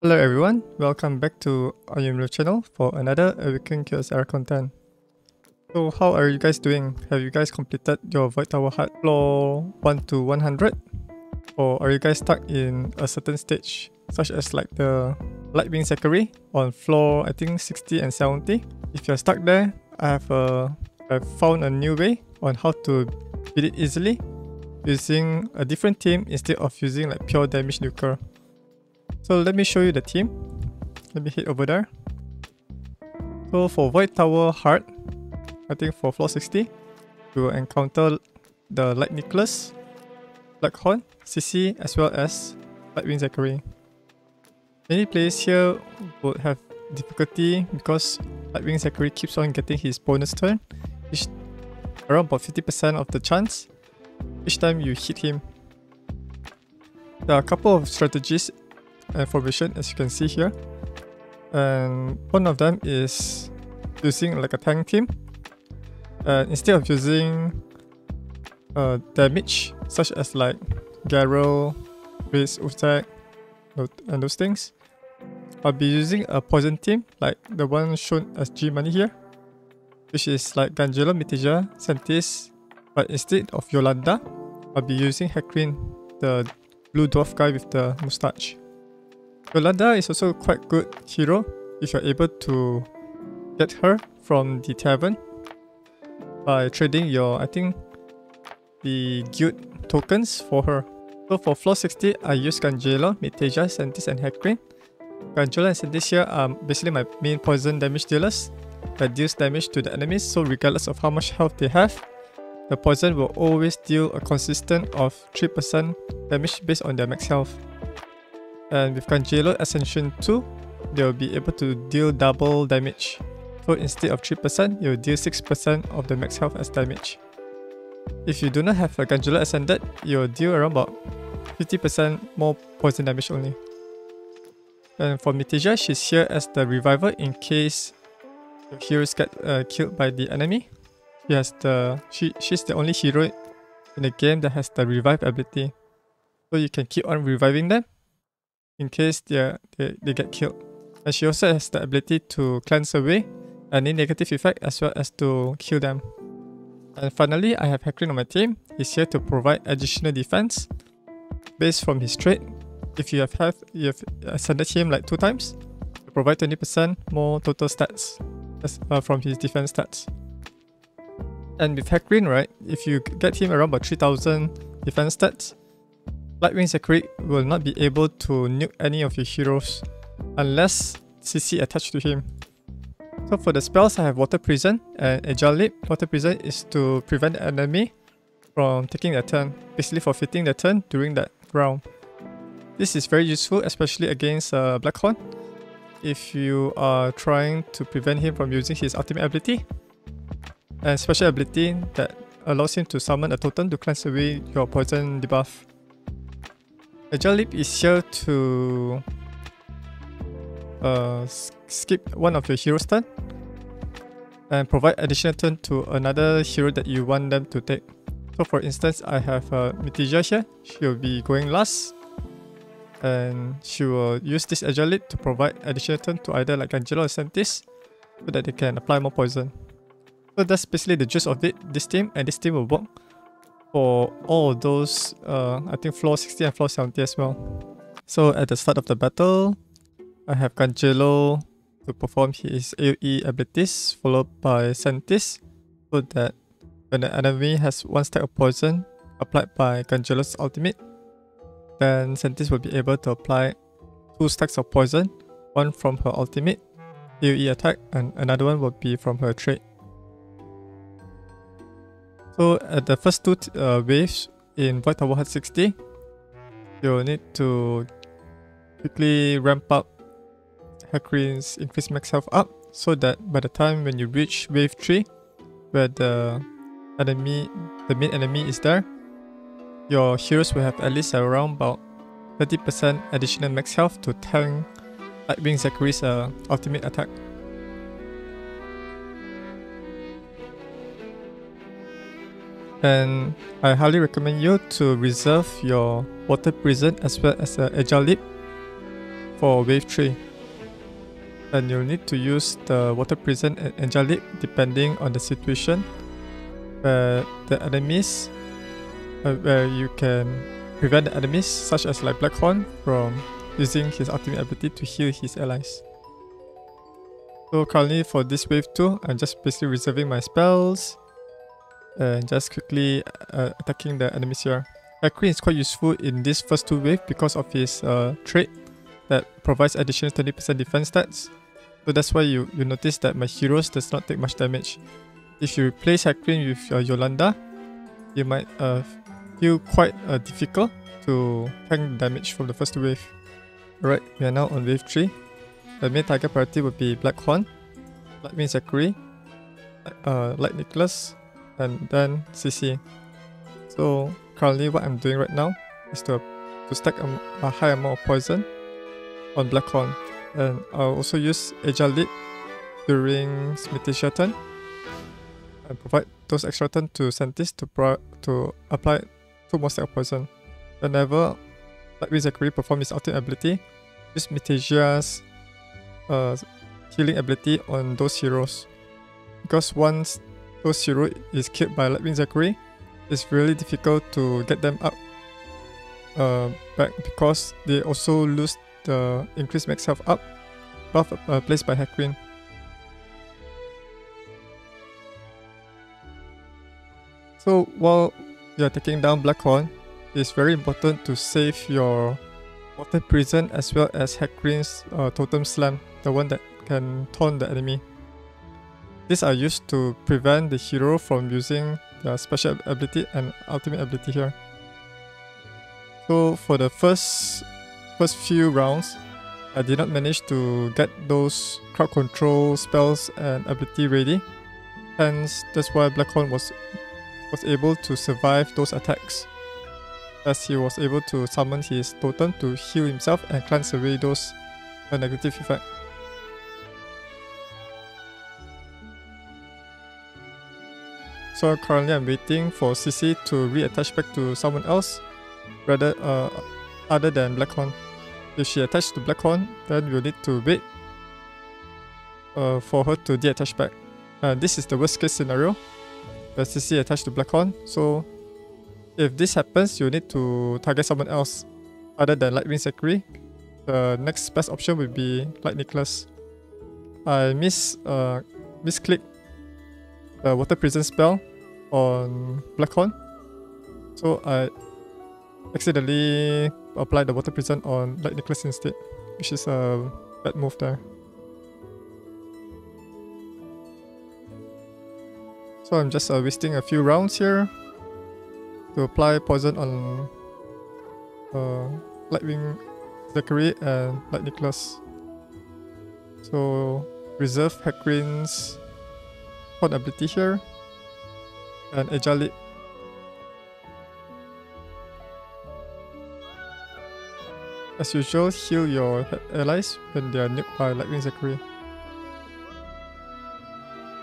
Hello everyone, welcome back to Ayumilove channel for another Awaken QSR content. So how are you guys doing? Have you guys completed your Void Tower Hut floor 1 to 100? Or are you guys stuck in a certain stage, such as like the Lightwing Zachary on floor I think 60 and 70? If you're stuck there, I've found a new way on how to beat it easily using a different team instead of using like pure damage nuker. So let me show you the team. Let me head over there. So for Void Tower Heart, I think for floor 60, we will encounter the Light Nicholas, Blackhorn, Cece, as well as Lightwing Zachary. Many players here would have difficulty because Lightwing Zachary keeps on getting his bonus turn, around about 50% of the chance each time you hit him. There are a couple of strategies and formation as you can see here, and one of them is using like a tank team, and instead of using damage such as like Gangelo, base attack and those things, I'll be using a poison team like the one shown as G money here, which is like Gangelo, Mytheasia, Santis, but instead of Yolanda, I'll be using Hakrin, the blue dwarf guy with the mustache. Yolanda is also quite good hero if you're able to get her from the tavern by trading your, I think, the guild tokens for her. So for floor 60, I use Gangelo, Mytheasia, Santis and Hakrin. Gangelo and Santis here are basically my main poison damage dealers that deals damage to the enemies, so regardless of how much health they have, the poison will always deal a consistent of 3% damage based on their max health. And with Gangelo Ascension 2, they will be able to deal double damage. So instead of 3%, you will deal 6% of the max health as damage. If you do not have a Gangelo Ascended, you will deal around about 50% more poison damage only. And for Mytheasia, she's here as the reviver in case your heroes get killed by the enemy. She's the only hero in the game that has the revive ability. So you can keep on reviving them in case they get killed. And she also has the ability to cleanse away any negative effect as well as to kill them. And finally, I have Hakrin on my team. He's here to provide additional defense based from his trait. If you have ascended him like 2 times, you provide 20% more total stats from his defense stats. And with Hakrin, right, if you get him around about 3000 defense stats, Lightwing Zachary will not be able to nuke any of your heroes unless Cece attached to him. So for the spells, I have Water Prison and Agile Leap. Water Prison is to prevent the enemy from taking their turn, basically forfeiting their turn during that round. This is very useful, especially against Blackhorn, if you are trying to prevent him from using his ultimate ability, and special ability that allows him to summon a totem to cleanse away your poison debuff. Agile Leap is here to skip one of your hero's turn and provide additional turn to another hero that you want them to take. So for instance, I have Mytheasia here. She will be going last, and she will use this Agile Leap to provide additional turn to either like Gangelo or Santis so that they can apply more poison. So that's basically the gist of it, this team, and this team will work for all of those, I think floor 60 and floor 70 as well. So at the start of the battle, I have Gangelo to perform his AoE abilities, followed by Santis, so that when the enemy has 1 stack of poison applied by Gangelo's ultimate, then Santis will be able to apply 2 stacks of poison, one from her ultimate AoE attack and another one will be from her trait. So at the first 2 waves in Void Tower Hut 60, you'll need to quickly ramp up Hakrin's increased max health up, so that by the time when you reach wave 3, where the main enemy is there, your heroes will have at least around about 30% additional max health to tank Lightwing Zachary's ultimate attack. And I highly recommend you to reserve your Water Prison as well as Agile Leap for wave 3. And you'll need to use the Water Prison and Angelic depending on the situation. Where the enemies, where you can prevent the enemies such as like Blackhorn from using his ultimate ability to heal his allies. So currently for this wave 2, I'm just basically reserving my spells and just quickly attacking the enemies here. Hakrin is quite useful in this first 2 waves because of his trait that provides additional 20% defense stats. So that's why you notice that my heroes does not take much damage. If you replace Hakrin with Yolanda, you might feel quite difficult to tank damage from the first 2 wave. Alright, we are now on wave 3. The main target priority would be Blackhorn, Lightwing Zachary, Light Nicholas, and then Cece. So currently what I'm doing right now is to stack a high amount of poison on Blackhorn. And I'll also use Agile Leap during Mytheasia turn and provide those extra turn to Santis to apply 2 more stack of poison. Whenever Lightwing Zachary performs his ultimate ability, use Mythesia's healing ability on those heroes. Because once those hero is killed by Lightwing Zachary, it's really difficult to get them up back because they also lose the increased max health up buff placed by Hakrin. So while you're taking down Blackhorn, it's very important to save your Water Prison as well as Hakrin's Totem Slam, the one that can taunt the enemy. These are used to prevent the hero from using their special ability and ultimate ability here. So for the first few rounds, I did not manage to get those crowd control spells and ability ready. Hence, that's why Blackhorn was able to survive those attacks, as he was able to summon his totem to heal himself and cleanse away those negative effects. So currently I'm waiting for Cece to reattach back to someone else rather other than Blackhorn. If she attached to Blackhorn, then we'll need to wait for her to deattach back. This is the worst case scenario, where Cece attached to Blackhorn. So if this happens, you need to target someone else other than Lightwing Zachary. The next best option would be Light Nicholas. I misclicked the Water Prison spell on Blackhorn, so I accidentally applied the Water Prison on Light Nicholas instead, which is a bad move there. So I'm just wasting a few rounds here to apply poison on Lightwing Zachary and Light Nicholas. So reserve Hakrin's taunt ability here and Agile Leap. As usual, heal your allies when they are nuked by Lightwing Zachary.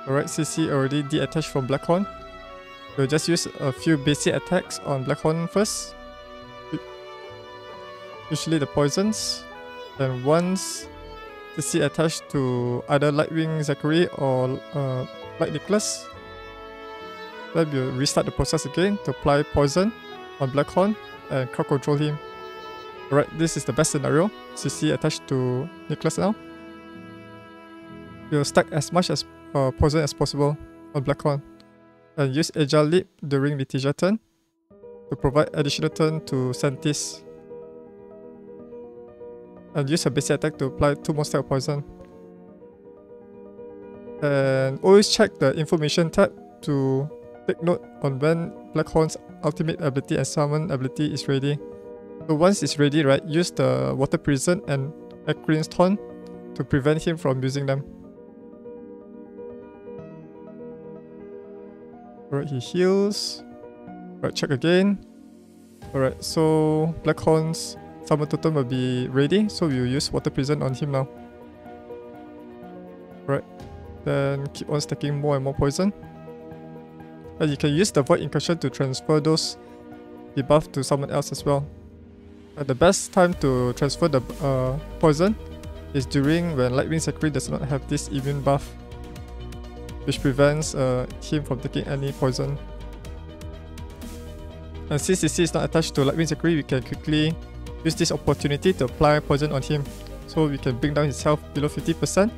Alright, Cece already deattached from Blackhorn. We'll just use a few basic attacks on Blackhorn first. Usually the poisons. And once Cece attached to either Lightwing Zachary or Light Nicholas, then we'll restart the process again to apply poison on Blackhorn and crowd control him. Alright, this is the best scenario. Cece attached to Nicholas now. We'll stack as much as poison as possible on Blackhorn and use Agile Leap during Mytheasia turn to provide additional turn to Santis. And use a basic attack to apply 2 more stacks of poison. And always check the information tab to take note on when Blackhorn's ultimate ability and summon ability is ready. So once it's ready, right, use the Water Prison and Hakrin's Taunt to prevent him from using them. Alright, he heals. Alright, check again. Alright, so Blackhorn's summon totem will be ready, so we'll use Water Prison on him now. Alright, then keep on stacking more and more poison. And you can use the Void Incursion to transfer those debuffs to someone else as well. The best time to transfer the poison is during when Lightwing Zachary does not have this immune buff, which prevents him from taking any poison. And since Cece is not attached to Lightwing Zachary, we can quickly use this opportunity to apply poison on him. So we can bring down his health below 50%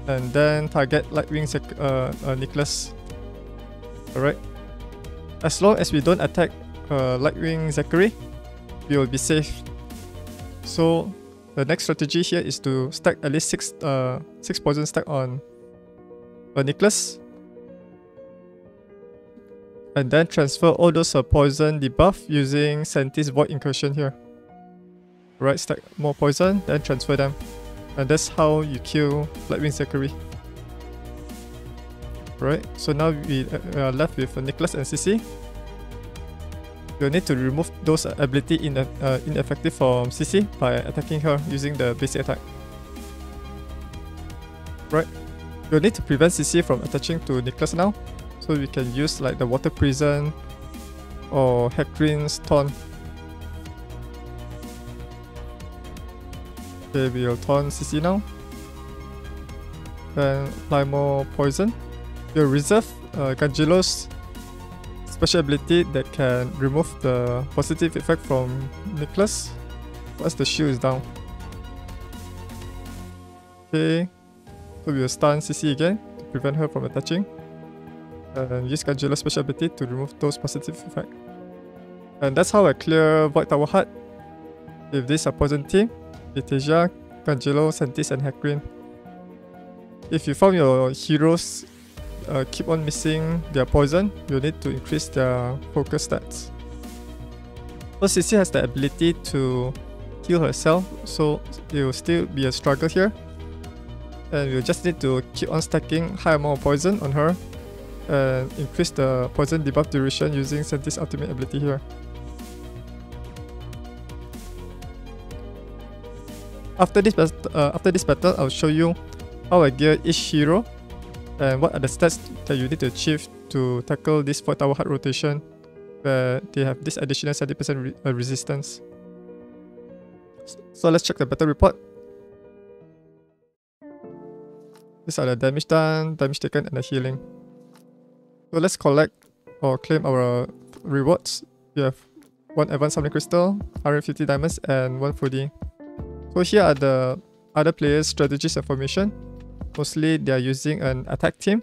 and then target Lightwing Nicholas. Alright. As long as we don't attack Lightwing Zachary, we will be safe. So the next strategy here is to stack at least 6 poison stack on Nicholas. And then transfer all those poison debuff using Santis Void Incursion here. Right, stack more poison, then transfer them. And that's how you kill Lightwing Zachary. Right, so now we are left with Nicholas and Cece. You'll need to remove those ability ineffective from Cece by attacking her using the basic attack. Right, you'll need to prevent Cece from attaching to Nicholas now. So we can use like the Water Prison or Hakrin's Taunt. Okay, we'll taunt Cece now. Then apply more poison. We'll reserve Gangelo's special ability that can remove the positive effect from Nicholas once the shield is down. Okay, so we'll stun Cece again to prevent her from attaching. And use Gangelo's special ability to remove those positive effects. And that's how I clear Void Tower Hut with this poison team: Mytheasia, Gangelo, Santis, and Hakrin. If you found your heroes keep on missing their poison, you'll need to increase their focus stats. So Cece has the ability to heal herself, so it will still be a struggle here. And we'll just need to keep on stacking high amount of poison on her and increase the poison debuff duration using Santis' ultimate ability here. After this battle, I'll show you how I gear each hero and what are the stats that you need to achieve to tackle this Void Tower Hut rotation where they have this additional 70% resistance. So let's check the battle report. These are the damage done, damage taken, and the healing. So let's collect or claim our rewards. We have 1 Advanced Summoning Crystal, 150 diamonds, and 1 foodie. So here are the other players' strategies and formation. Mostly they are using an attack team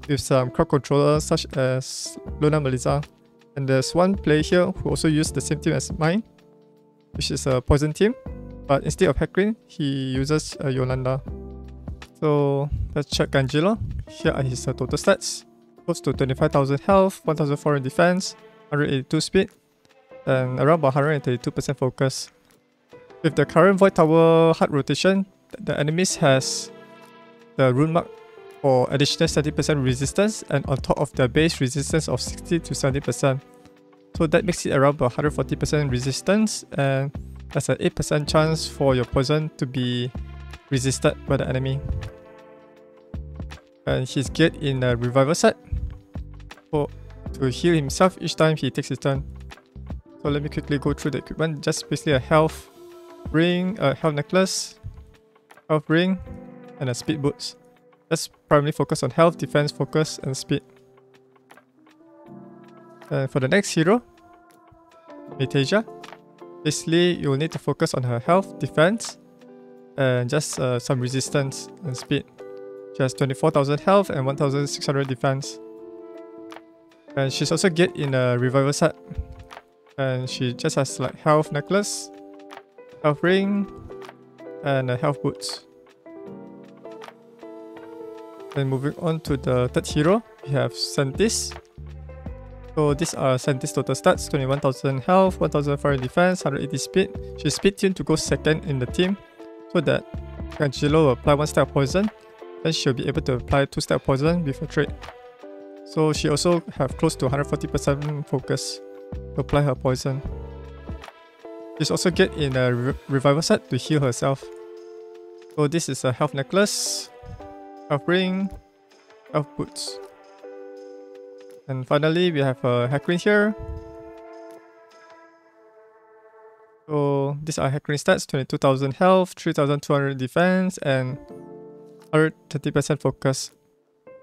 with some crowd controllers such as Luna Melissa. And there's one player here who also used the same team as mine, which is a poison team. But instead of Hakrin, he uses Yolanda. So let's check Gangelo. Here are his total stats. Close to 25,000 health, 1,400 defense, 182 speed, and around about 132% focus. With the current Void Tower Hut rotation, the enemies has the rune mark for additional 70% resistance and on top of their base resistance of 60 to 70%. So that makes it around about 140% resistance, and that's an 8% chance for your poison to be resisted by the enemy. And he's geared in a revival set to heal himself each time he takes his turn. So let me quickly go through the equipment. Just basically a health ring, a health necklace, health ring, and a speed boots. Let's primarily focus on health, defense, focus, and speed. And for the next hero, Mytheasia, basically you will need to focus on her health, defense, and just some resistance and speed. She has 24,000 health and 1,600 defense. And she's also geared in a revival set. And she just has like health necklace, health ring, and health boots. Then moving on to the third hero, we have Santis. So these are Santis' total stats: 21,000 health, 1,500 defense, 180 speed. She's speed tuned to go second in the team, so that Gangelo will apply 1 stack of poison, then she'll be able to apply 2 stack of poison with a trade. So she also have close to 140% focus to apply her poison. She's also get in a revival set to heal herself. So this is a health necklace, health ring, health boots. And finally we have a Hakrin here. So these are Hakrin stats: 22,000 health, 3,200 defense, and 30% focus.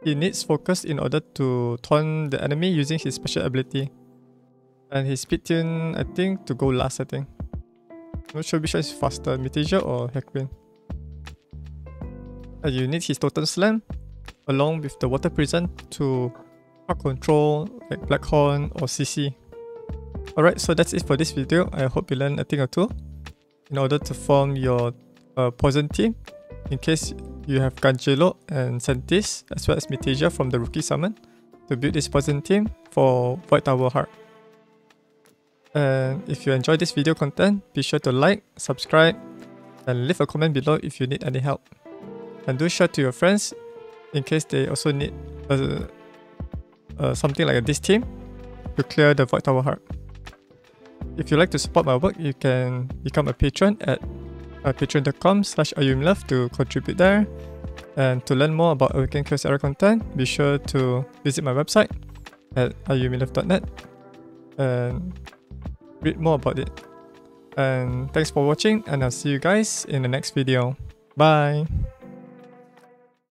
He needs focus in order to taunt the enemy using his special ability. And his speed tune, I think, to go last, I think. Not sure which one is faster, Mytheasia or Hakrin. You need his Totem Slam along with the Water Prison to crowd control like Blackhorn or Cece. Alright, so that's it for this video. I hope you learned a thing or two in order to form your poison team in case you have Gangelo and Santis as well as Mytheasia from the rookie summon to build this poison team for Void Tower Heart. And if you enjoyed this video content, be sure to like, subscribe, and leave a comment below if you need any help. And do share to your friends in case they also need something like this team to clear the Void Tower Heart. If you'd like to support my work, you can become a patron at patreon.com/Ayumilove to contribute there. And to learn more about Awaken Chaos Era content, be sure to visit my website at ayumilove.net and read more about it. And thanks for watching, and I'll see you guys in the next video. Bye!